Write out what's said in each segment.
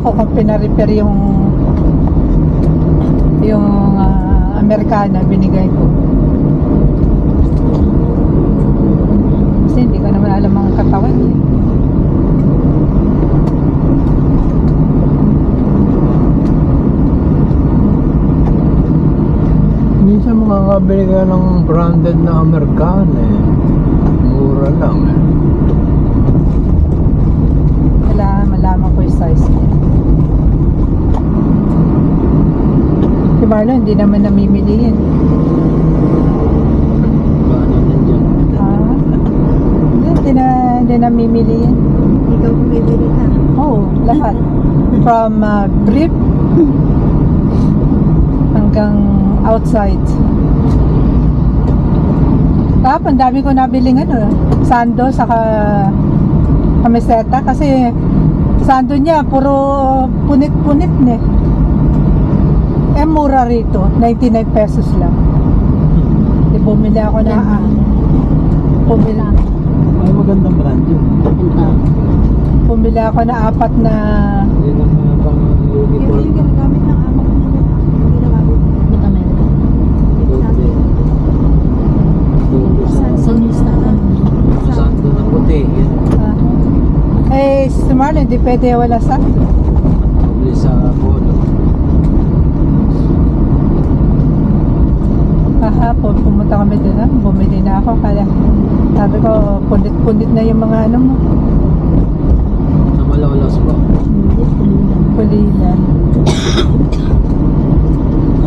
ko kung pina-repair yung Americana binigay ko. Kasi hindi ko naman alam ang katawan eh. Minsan makakabili ka ng branded na Americana eh. Mura lang eh. Malaman ko yung size niya. Si Marlon hindi naman namimili yan. Paano nandiyan? Hindi namimili yan. Ikaw bumibili ka. Oo, lahat. From brief hanggang outside. Ang dami ko nabiling sando saka kamiseta kasi sando niya puro punit-punit ne. Mura rito, 99 pesos lang. Di bumili ako na Ay, magandang brand yun. Bumili ako na 4 na Yun ang mga pang Ito uniform. yung ginagamit ng amo ko nila. Hindi na gamit Santo na puti. Yun. si Marlon, di pwede wala sando. Probably sa polo. Kahapon, pumunta kami doon, bumili na ako. Kaya sabi ko, punit-punit na yung mga mo. Sa Malolos po. Pulilan.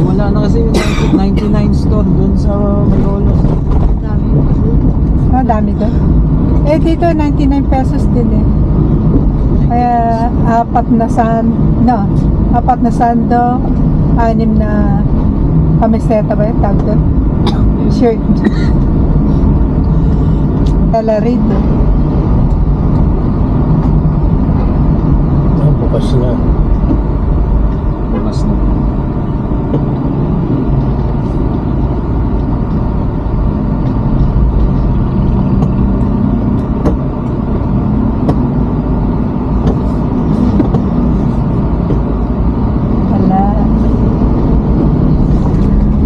Wala na kasi yung 99 store dun sa Malolos. Dami doon. Dito 99 pesos din eh. Kaya 4 na sando, 6 na kamiseta ba yung tag doon? Shirt. Tala rito. Bukas na. Bukas na.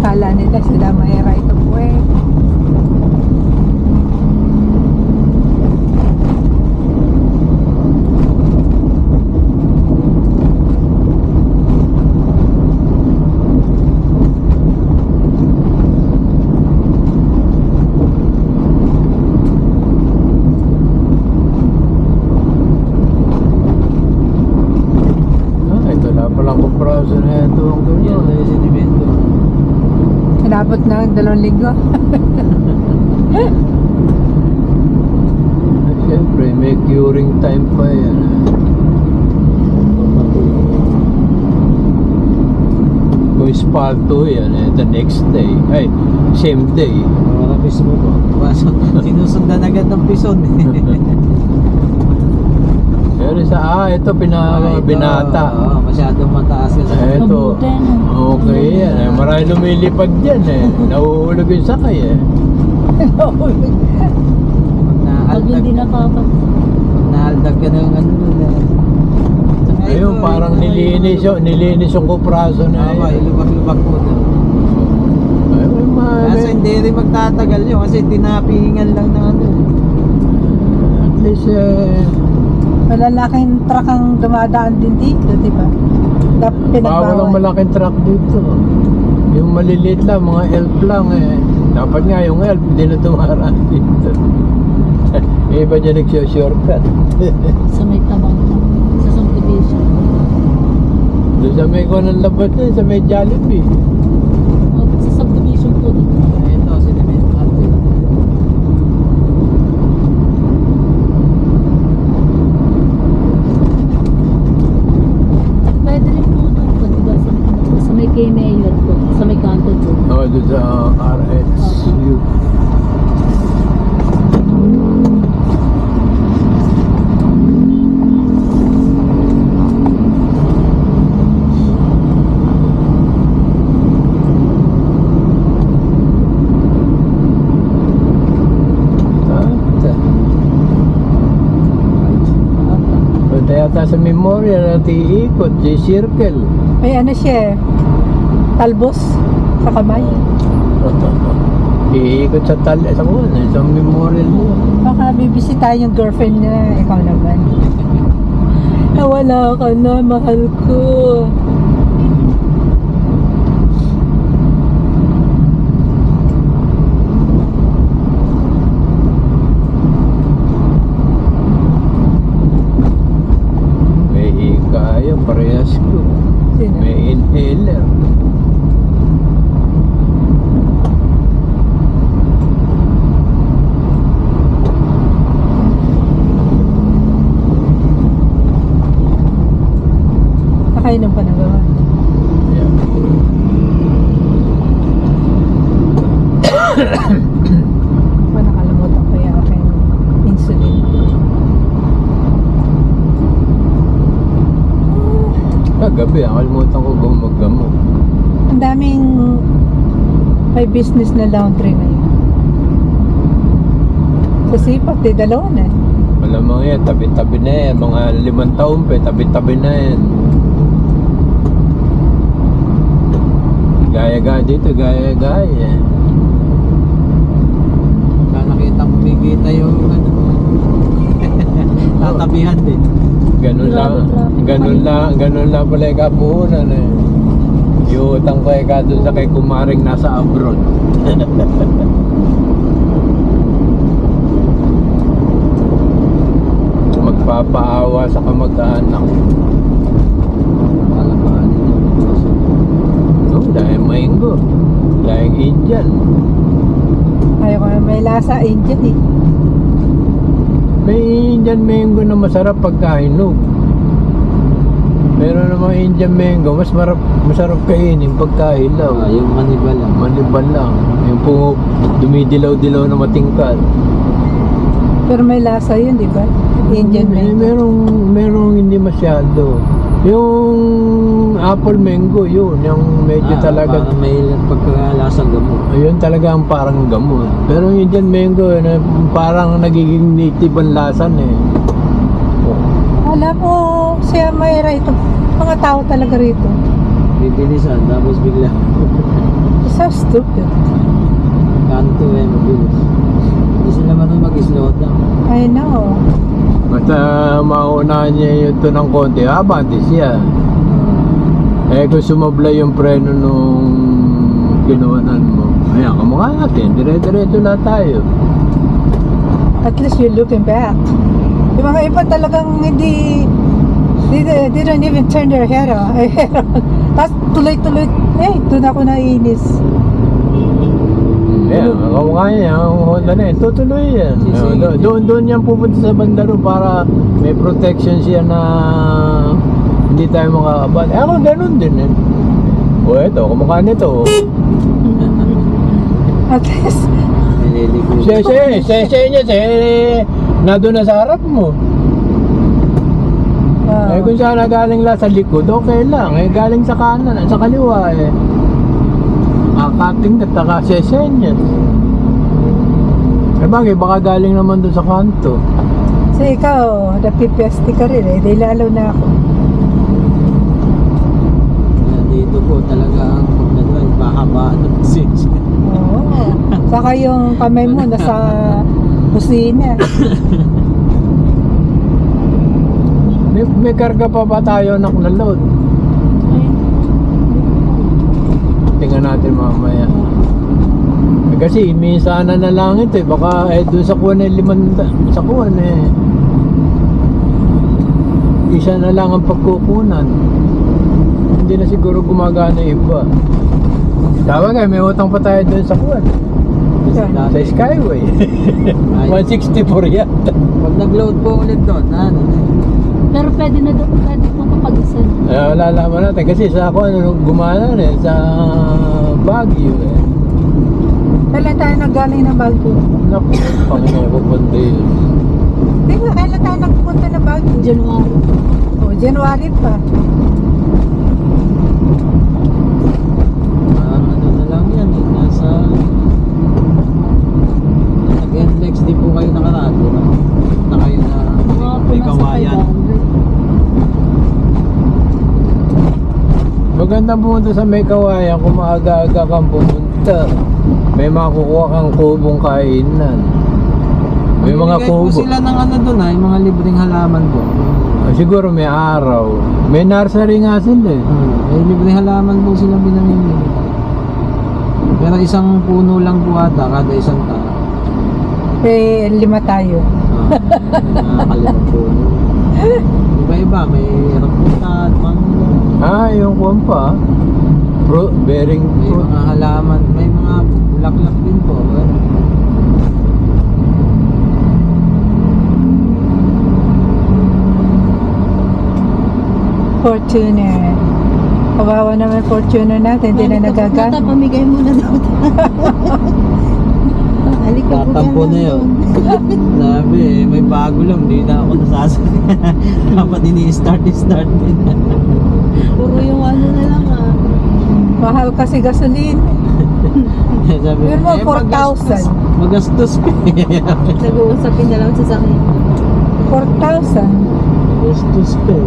Kala nila sila may right of way. Ito na palang kompraso na ito. Ang doon yun. Ito yung sinimento. Inabot na 2 linggo. Siyempre, may curing time pa yan. Kung espalto yan, the next day. Ay, same day. Wala mismo po. Sinusundan agad ng pison. Pero ito binata. Oo, masyadong mataas kasi. Ito, okay yan. Marami lumilipad dyan eh. Nahuhulog yung sakay eh. Pag hindi nakapat. Naaldag ka ng ayun, parang nilinis yung kupraso na yun. Ilubak-lubak po doon. Kaso hindi rin magtatagal yun kasi tinapingan lang na at least Malalaking truck ang dumadaan din dito, di ba? bawal ang malaking truck dito. Yung maliliit lang, mga elf lang eh. Dapat nga yung elf, hindi na tumaraan dito. Iba dyan nagsyo-shortcut. Sa may tabang sa subdivision. Doon sa may ng labat na, sa may Jollibee. Sa subdivision po dito. Ito, sinimento natin. Pwede rin po doon. Pwede ba sa may kay Mayor po. Sa may kanto po. Oo, doon sa RXU. nasa memorial at iikot, circle. May ano siya eh, talbos sa kamay. Iikot sa sa kuwan, sa memorial mo. Baka bibisitahin yung girlfriend niya, ikaw naman. Nawala ka na, mahal ko. May hikaya, parehas ko. Sino? May inhaler. Nakainom pa na gawa. Yeah. Nakalimutan ko yung aking insulin. Kagabi, nakalimutan ko gumagamo. Ang daming may business na laundry ngayon. Sa sipat, dalawa na. Malamang yan, tabi-tabi na yan. Mga 5 taon pa, tabi-tabi na yan. Gaya-gaya dito, gaya-gaya. Nakita mo, kumikita yung ano, tatabihan din. Ganun lang pala yung kapuhunan eh. Yung utang ko eh doon sa kay kumaring nasa abroad. Magpapaawa sa kamag-anak. Alamaan niya. No, dahil mango. Dahil Indian. Ayaw ko may lasa Indian eh. May Indian mango na masarap pagkahinog. Meron namang Indian mango, masarap kainin pagkahilaw. Yung manibal lang. Manibal lang. Yung po dumidilaw-dilaw na matingkad. Pero may lasa yun, di ba? Indian mango. Merong hindi masyado. Yung apple mango, yun. Yung medyo talaga. Parang may pagkalasang gamot. Ayun talaga ang parang gamot. Pero yung Indian mango, parang nagiging native ang lasan eh. Alam mo, siya Mayra, ito, mga tao talaga rito. Bibilisan, tapos bigla. So stupid. Kanto eh, mabilis. Hindi sila marunong mag-slow down. I know. Basta maunahan niya yun to ng konti, abante siya. Eh kung sumablay yung preno nung ginawanan mo, ayan, kamukha natin, dire-diretso na tayo. At least you're looking back. Yung mga iba talagang they don't even turn their head on. Tapos tuloy-tuloy, doon ako nainis. Yeah, kamukha niya, ang Honda na yun, tutuloy yan. Doon yan pupunta sa bandaro para may protection siya na hindi tayo makakabal. Eh ako ganun din eh. O eto, kamukha nito. At least, Nililiko. Siya niya, na doon na sa harap mo. Eh kung siya na galing lang sa likod, okay lang. Galing sa kanan, sa kaliwa eh. Akating at nakasesenyas. Eh bagay, baka galing naman doon sa kanto. so ikaw, napipiyasti ka rin eh. Di lalo na ako. Dito po talaga ang pagdadrive, mahaba ng pasensya. Oo. Saka yung kamay mo nasa kusina. May karga pa ba tayo na load? Tingnan natin mamaya. Kasi minsan na lang ito eh. Baka doon sa kuwan eh, sa kuwan eh. Isa na lang ang pagkukunan. Hindi na siguro gumagana iba. Tama nga, may utang pa tayo doon sa kuwan. Sa Skyway. 164 yata. Pag nag-load po ulit doon, Pero pwede na doon, pwede po kapag-isan. Lalaman natin kasi sa ako gumana eh, sa Baguio eh. Kailan tayo naggaling ng Baguio? Naku, Panginoon ko pundi. Di ba, kailan tayo nagpunta ng Baguio? January. Oh, January pa. ano na lang yan eh, nasa nag-NLEX din po kayo nakaraan, di ba? Na kayo na Mga po may nasa kawayan. 500. maganda pumunta sa may kawayan kung maaga-aga kang pumunta. May makukuha kang kubong kainan. May mga Bigay po kubo. sila ng ano doon yung mga libreng halaman po. Siguro may araw. May nursery nga sila eh. May libreng halaman po sila binamimili. Pero isang puno lang po ata kada isang tao. Eh, 5 tayo. Nakakalimang puno. Iba-iba, may rambutan, mango. Yung kuwan pa. Bearing May fruit. mga halaman, may mga bulaklak din po. Fortuner. Kawawa naman Fortuner natin, hindi na nagagamit. Pamigay muna daw. Halika po Tatampo na yun. Sabi may bago lang, di na ako nasasakyan. Dapat ini-start din. Puro yung ano na lang Mahal kasi gasolina. Sabi, Pero mo, 4,000. Magastos ka. Nag-uusapin na lang sa sakit. 4,000. Magastos ka.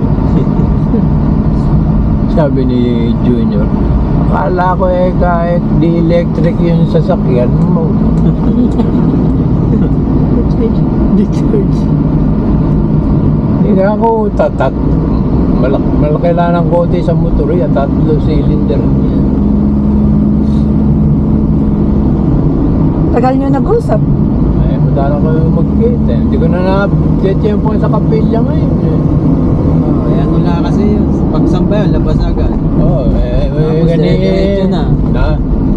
Sabi ni Junior, akala ko kahit di electric yung sasakyan mo. Di-charge. Hindi nga ako malaki lang ng kote sa motor yan, 3 cylinder niya. Tagal nyo nag-usap. Ay, madala ko yung mag-gate eh. Hindi ko na na-tiyempo sa kapilya ngayon eh. Ayan wala kasi yun. Pagsamba yun, labas agad. Oo, Tapos diretso na.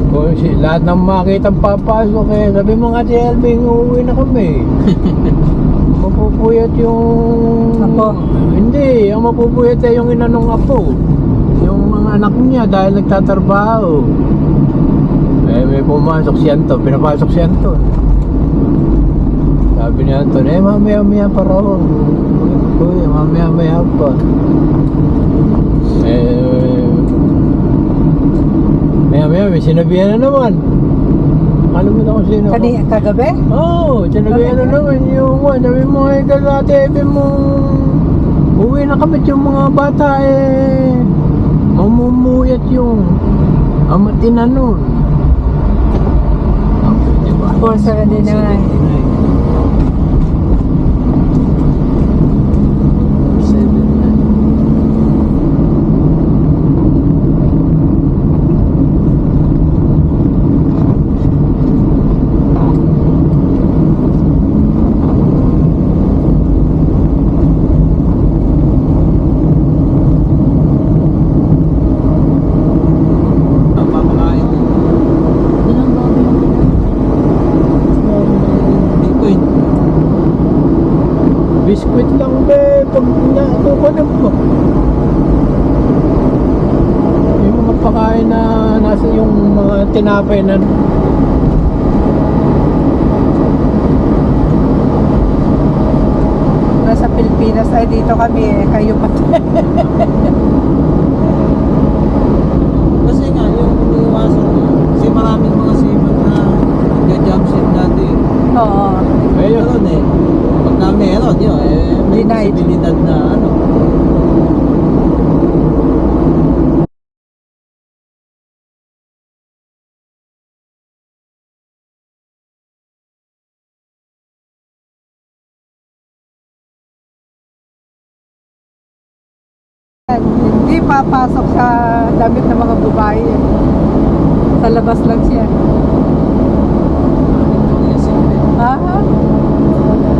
Kung lahat ng makita papasok eh, sabi mo nga si Elving, uuwi na kami. Mapupuyat yung... Apo? Hindi, ang mapupuyat eh yung inanong apo. Yung mga anak niya dahil nagtatrabaho. Eh, may pumasok si Anton, pinapasok si Anton. Sabi ni Anton, mamaya-maya pa raw. Kuya, mamaya-maya pa. Maya-maya, may sinabihan na naman. Nakalimutan ko sino. Kagabi? Oo, sinabihan na naman yung sabi mo ay kalate, sabi mo uwi na kami yung mga bata eh mamumuyat yung amatin na nun. Okay, diba? 479. Dalang bago yung Biskuit lang be, pag nakukunan mo. Yung mga pakain na nasa yung mga tinapay na Nasa Pilipinas ay dito kami eh. Kayo pa. Kasi nga, yung iniiwasan niya. Kasi maraming mga seaman na nag-jump ship dati. Oo. ayun. Meron eh. Pagka meron yun, may Denied. posibilidad na ano. Hindi papasok sa damit ng mga babae. Sa labas lang siya. Ah,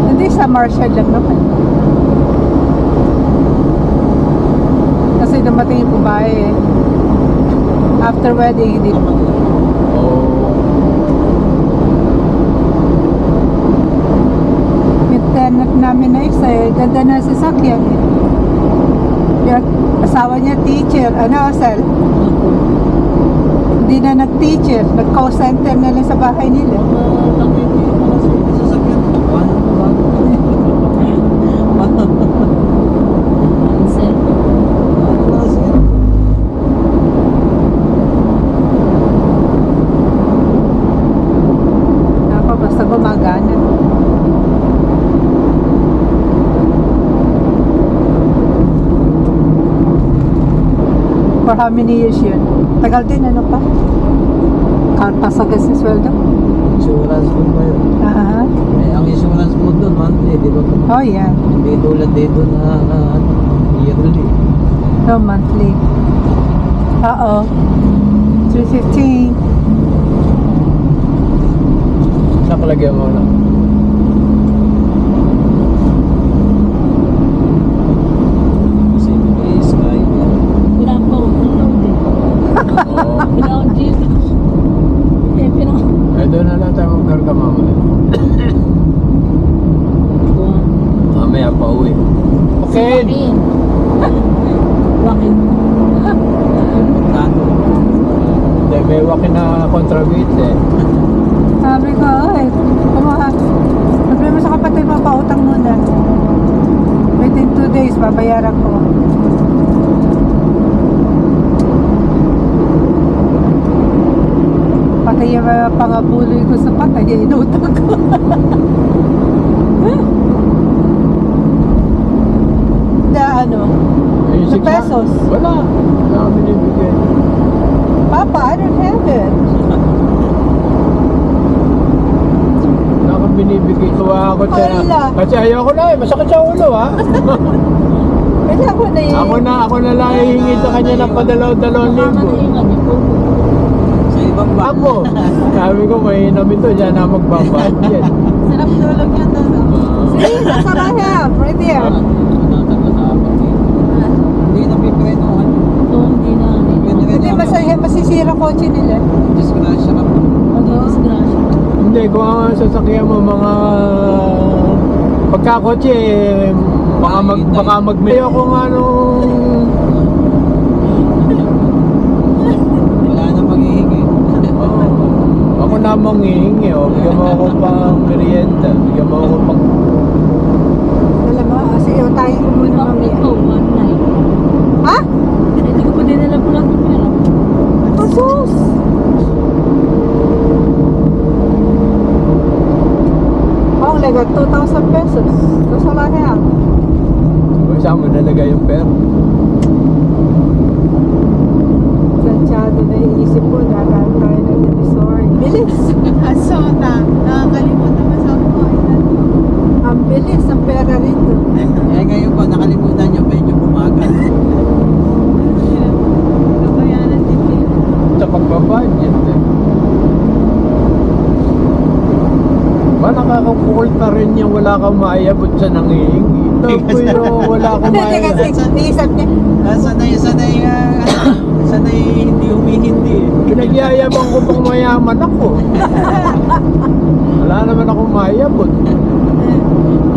hindi sa Marshall lang naman. Kasi dumating yung babae eh. After wedding, hindi naman. Oh. Yung tenant namin na isa eh. Ganda na sasakyan eh. Yung asawa niya teacher. Ano, Sel? Hindi na nag-teacher. Nag-call center na lang sa bahay nila. Ako, basta gumagana. For how many years yun? Tagal din, ano pa? Kartasagas ng sweldo? Insurance mo ba yun? Ah, Eh, ang insurance mo doon, monthly, di ba? oh yeah. Hindi tulad dito na yearly. No, monthly. Oo. 315. Saan kalagyan mo na? Kasi may sky. Pinaka ko ng load eh. Oo. Pinaka jeep. Eh, pinaka. Eh, doon na lang tayo magkarga mamaya. Mamaya pa uwi. Okay. Wakin. Magkano? Hindi, may wakin na kontrabit eh. Sabi ko, ay, kumuha. Sabi mo sa kapatid mo, pautang muna. Within 2 days, babayaran ko. Patay yung mga pangabuloy ko sa patay, inutang ko. Na ano, Yung Sa 600 pesos? Wala. Wala kami binibigay. Papa, I don't have it. Wala kami binibigay. Tuwa ako siya. Wala. Kasi ayoko na eh. Masakit sa ulo ha. Kaya ako na yun. Ako na lang hihingi sa kanya ng padalaw-dalawang Mama libo. na yung ano po. Sa ibang bank. Ako. Sabi ko may inom ito. Diyan na magbabayad yan. Sarap tulog yan to. See, that's what I have, right there. Hindi na piprenohan. Ito hindi na. Hindi masisira kotse nila. Disgrasya ka pa. Hindi disgrasya. Hindi, kung ang sasakyan mo mga pagkakotse, baka magmayo ko nga nung Wala na maghihingi. ako na manghihingi, oh. Bigyan mo ako pang merienda, bigyan mo ako pang Alam mo, sige, tayo ko muna Bakit mamaya. ko? One night. Ha? Hindi ko pa din alam po lang yung pera. Pasus! Oh, like 2,000 pesos. That's all I have. kung saan mo nalagay yung pera. Planchado na iisip ko, dadaan tayo ng divisory. Bilis! Asota, nakakalimutan mo sa buhay na to. Ang bilis, ang pera rito. Eh ngayon po, nakalimutan nyo, medyo bumagal. Kabayaran din kayo. Sa pagbabudget eh. Ba nakakapukul pa rin yung wala kang maayabot sa nangihingi. Tapos yung wala kang Hindi kasi, maayabot. niisip niya, Sanay hindi humihindi eh. Pinagyayabang ko pang mayaman ako. Wala naman akong maayabot.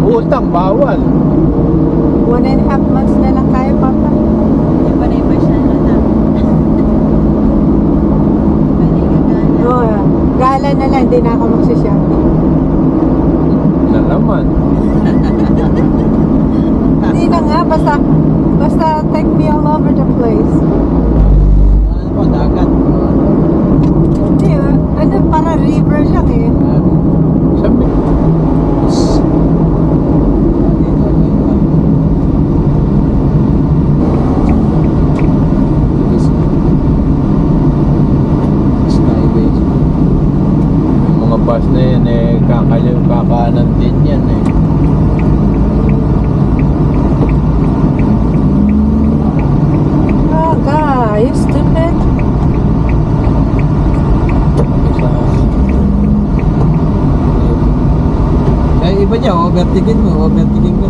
Utang, bawal. 1.5 months na lang tayo, Papa. Hindi pa rin pa siya na. Pwede ka gana. Oo, gala na lang, hindi na ako magsishopping. Na naman. Hindi na nga, basta take me all over the place. Ano po, dagat. Hindi, ano, para river lang eh. Sabi, Skyway. yung mga bus na yan eh, kakanan din yan eh. Oh, God, you stupid. Eh, iba niya, overtaking mo, overtaking ko.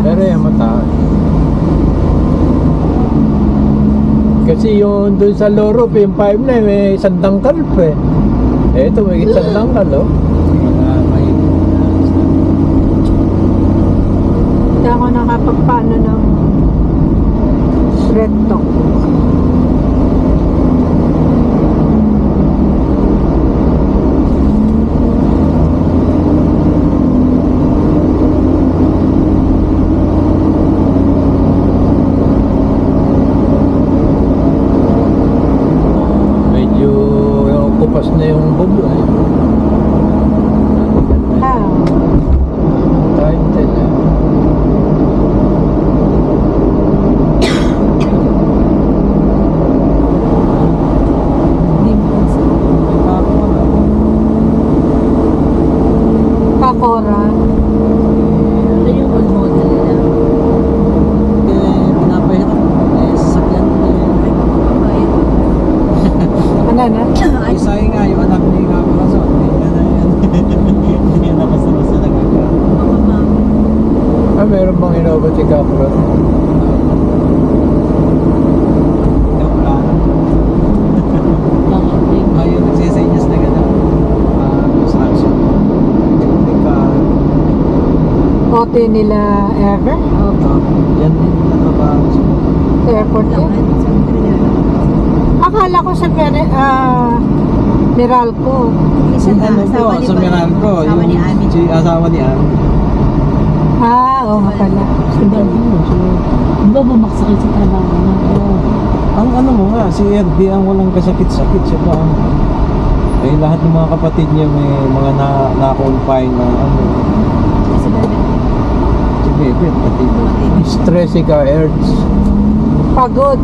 Pero yung mataas. Kasi yung dun sa Loro, yung 5 na may sandang kalp eh. Eh, ito may sandang kal, oh. May Hindi ako nakapagpaano ng red talk. Medyo kupas na yung bublo eh. Ha? birthday nila ever. Yan din nakabago siya. Sa airport yun. Akala ko sa Meralco. Isa na, Ano asawa po, ni sa Meralco, Asawa ni Ami. si asawa ni Ami. Oo nga pala. Si Barbie. Di ba bumaksakit sa trabaho na? Ang ano mo nga, si RD ang walang kasakit-sakit siya ba? Eh lahat ng mga kapatid niya may mga na-confine na ano. Si Bebe. Si Bebe, pati. Stress ka, Erds. Pagod.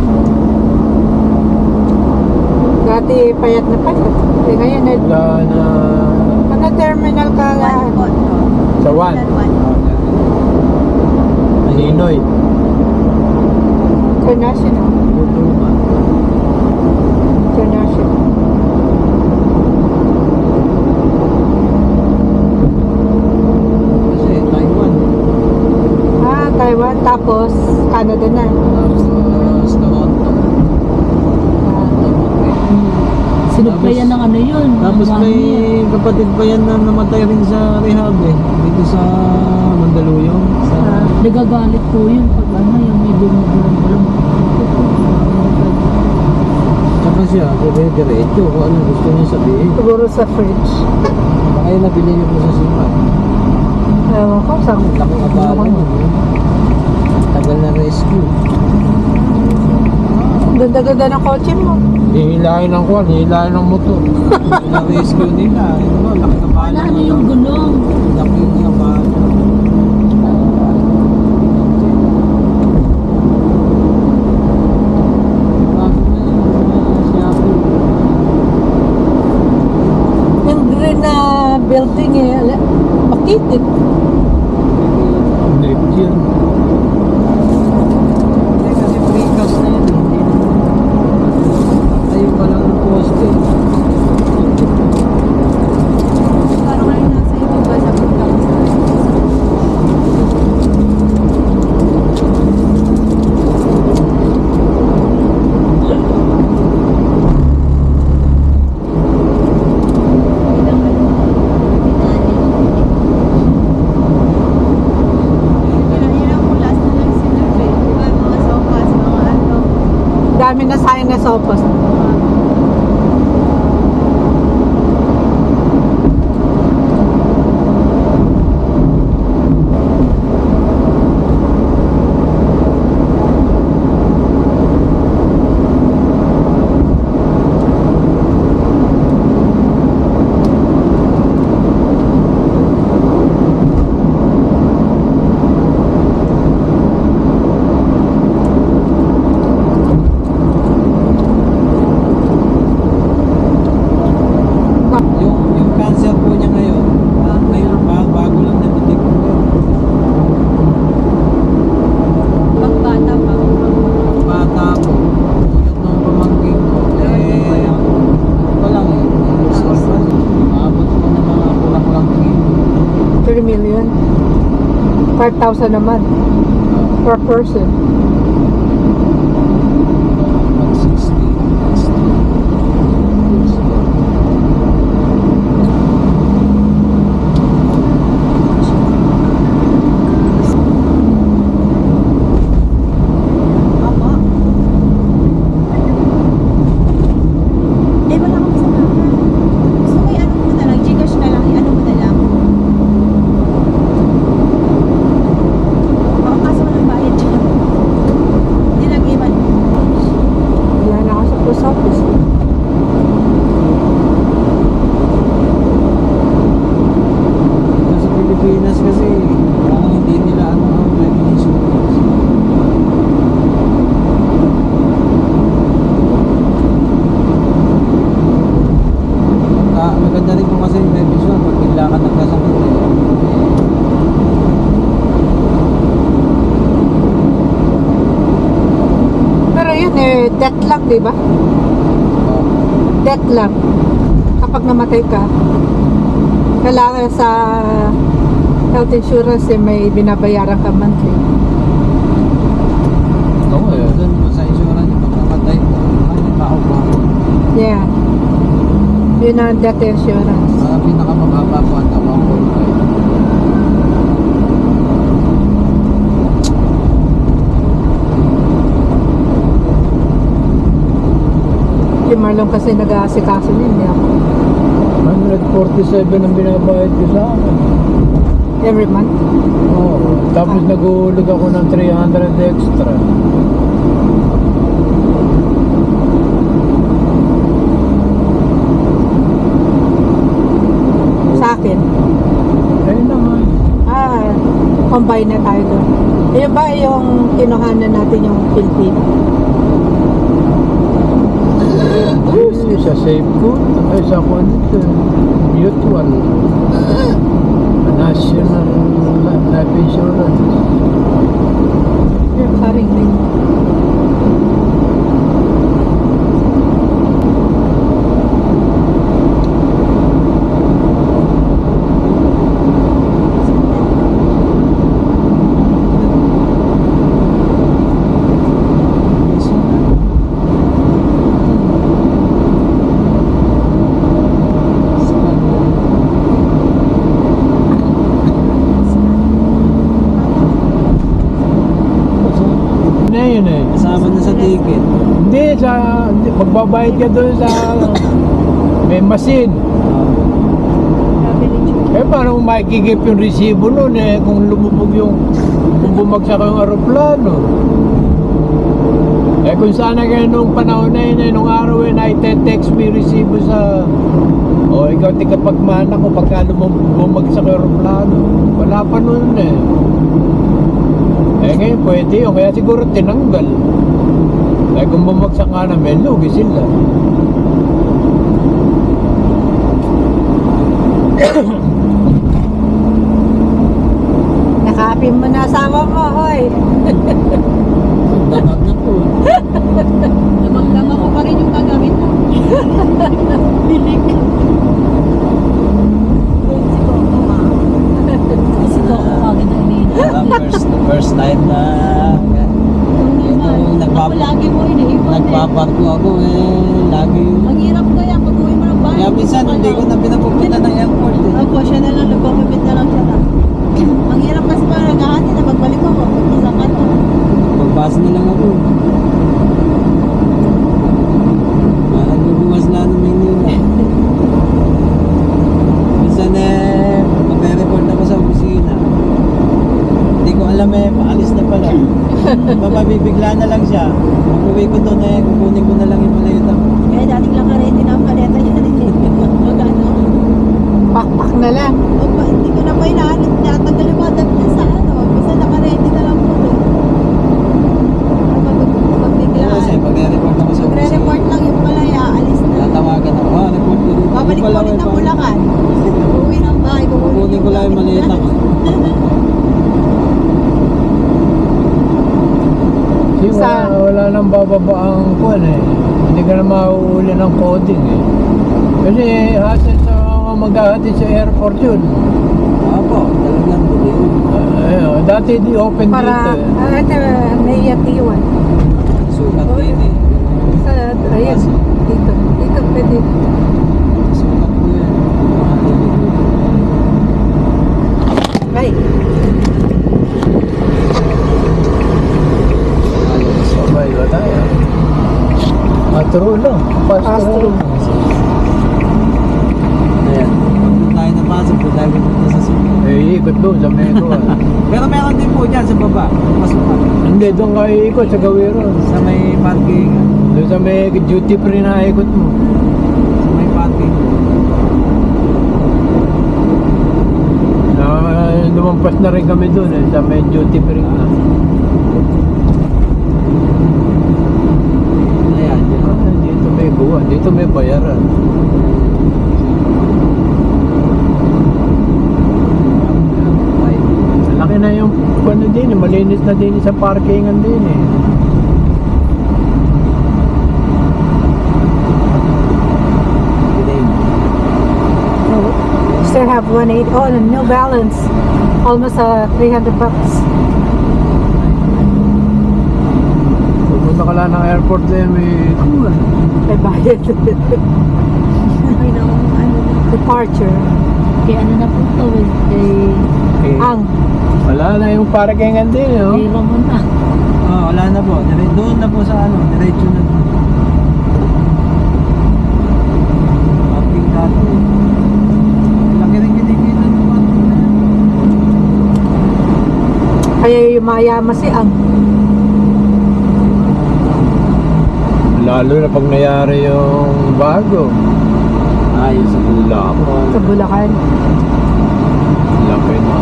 Dati payat na payat. Eh ngayon, Wala na ano terminal ka One po. sa one. Ninoy. International. International. Kasi Taiwan. Taiwan. Tapos, Canada na. Tapos Toronto. Sinugbayan ng ano yun. Tapos ng may one year. kapatid pa yan na namatay rin sa rehab eh. Dito sa Mandaluyong. Sa Nagagalit po yun pag ano yung may bumubulong-bulong. Tsaka siya, dire-diretso kung ano gusto niya sabihin. Siguro sa fridge. Baka yung nabili niyo po sa sipat. Ewan ko, saan Laki ka ba mo? Tagal na rescue. Ganda-ganda ng kotse mo. Hihilahin ng kwan, hihilahin ng motor. Na rescue nila. Ano, laki ka ba Wala ano yung gulong. Laki ka ba? Yung green na building makitid. Next year. Kasi precast na yun. Tayo pa lang ng poste. Parang ngayon nasa YouTube ba sa vlog? Hirap mo last na lang si Nerve eh. Diba mga sopas, mga ano. Dami na sayang na sofas. Yung cancer po niya ngayon, ngayon bago lang na-detect po yun. Pagbata pa. Bata po, tulad ng pamangkin ko, pa lang eh, maabot po ng mga kulang-kulang 3 million. 5,000 naman per person. 160. Ako. Eh, wala akong kasama. Gusto ko i-ano mo na lang, Gcash na lang, i-ano mo na lang. Baka kaso walang bayad dyan. Hindi nag-iwan. Wala na ako sa post office. Sa Pilipinas kasi, parang hindi nila ano ang life insurance. Maganda rin po kasi yung life insurance pag bigla ka nagkasakit eh. Pero yun death lang, di ba? Death lang. Kapag namatay ka, kailangan sa health insurance may binabayaran ka monthly. Oo eh. Doon po sa insurance, pag namatay mo, ay nagpako-pako. Yeah. Yun ang death insurance. Pinakababa po ang tawag ko. Marlon kasi nag-aasikaso niya, hindi ako. 147 ang binabayad ko sa akin. Every month. Oo. Tapos naguhulog ako ng 300 extra. Sa akin. Ayun naman. Combine na tayo doon. Ayun ba yung kinuhanan natin yung Filipino? Sa Safeco, ay sa Mutual, National Life Insurance. Yung karing din. Yun eh. Kasama na sa ticket. Hindi, magbabayad ka doon sa may machine. Eh, paano mo makikigip yung resibo nun eh, kung lumubog kung bumagsak yung aeroplano. Eh, kung sana kayo nung panahon na yun eh, nung araw eh, na-text mo yung resibo sa, ikaw tigapagmana ko pagka bumagsak yung aeroplano. Wala pa nun eh. Eh, ngayon pwede yun, kaya siguro tinanggal. Eh, kung bumagsak nga namin, lugi sila. Nakaapin mo na asawa mo, hoy. Damag na po. Damang-dama ko pa rin yung gagamit mo. Kasi ko ako kagad na First time na Ako lagi mo iniipon nagpaparko ako lagi Ang hirap kaya pag uwi mo ng bahay. kaya minsan hindi ko na pinapupunta ng airport Ako siya na lang, nagpapabit na lang siya na. Ang hirap kasi pa naghahati na pagbalik ako. Isang kanto. Magbasa na lang ako nagbubuwas na ng Maynila minsan magre-report ako sa opisina hindi ko alam paalis na pala mapabibigla na lang siya pag-uwi ko doon kukunin ko na lang yung maleta ko Kaya dating lang karete na ang paleta niya. Magano? Pakpak na lang. Hindi ko na pa inaanit. Tatagal yung mga dami niya sa ano. Basta nakarete na lang po doon. Pagbiglaan. kasi pag-report ako sa Magre-report lang yung palay. Aalis na. tatawagan ako report ko dito Babalik ko ulit ng Bulacan. Uwi ng bahay. kukunin ko lang yung maleta ko Kasi Sa- wala nang bababa ang kuwan eh. Hindi ka na mauuli ng coding eh. Kasi hassle sa mga maghahatid sa airport yun. Opo, talagang hindi Dati di open Para, dito eh. ito, naiatiwan. sukat din Sa, ayun, dito. Dito, pwede. sukat ko yan Right. Sabay ba tayo? True lang. Pass through. ayan pag tayo napasok doon tayo pupunta sa sukat Eh, ikot doon sa Mego. pero meron din po dyan sa baba masukat Hindi, doon ka iikot sa Gawiro. sa may parking Doon sa may duty free na ikot mo. sa may parking Lumampas na rin kami doon eh, sa may duty free na. ayan Dito may buwan, dito may bayaran. Laki na yung ano din, malinis na din sa parkingan din eh. Still have 180. Oh, and no balance. Almost $300. Pupunta ka lang ng airport din, may kuwan. May bayad. Ay, no, ano na. Departure. Kaya ano na po ito Eh, Ang. wala na yung parkingan din, no? Zero mo na. wala na po doon na po sa diretso na yama-yama si Ang. Lalo na pag nangyari yung bago. Ayos sa Laki. Sa Bulacan. Laki na.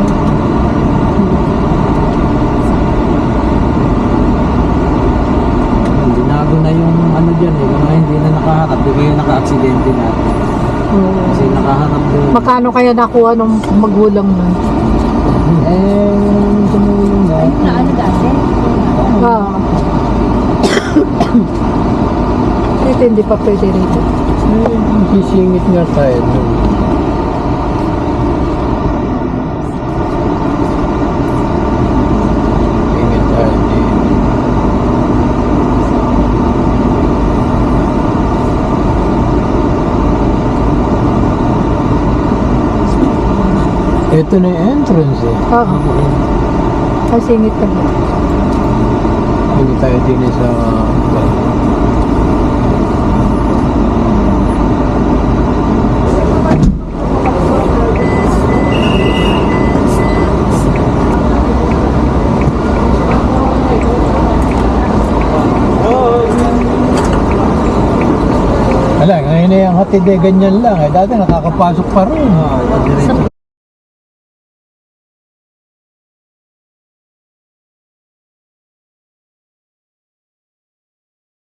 Binago na yung ano dyan eh, mga hindi na nakaharap, di kayo naka-aksidente na. Kasi nakaharap doon. Magkano kaya nakuha ng magulang nun? Tumulong na. Ayun na ano dati. Ah. Dito hindi pa pwede rito. Sisingit nga tayo dun. Singit tayo dito. Ito na yung entrance eh. Oo. Kasingit ka ba? Hindi tayo din sa... Wala, ngayon na yung hatid eh, ganyan lang eh. Dati nakakapasok pa rin. Diretso.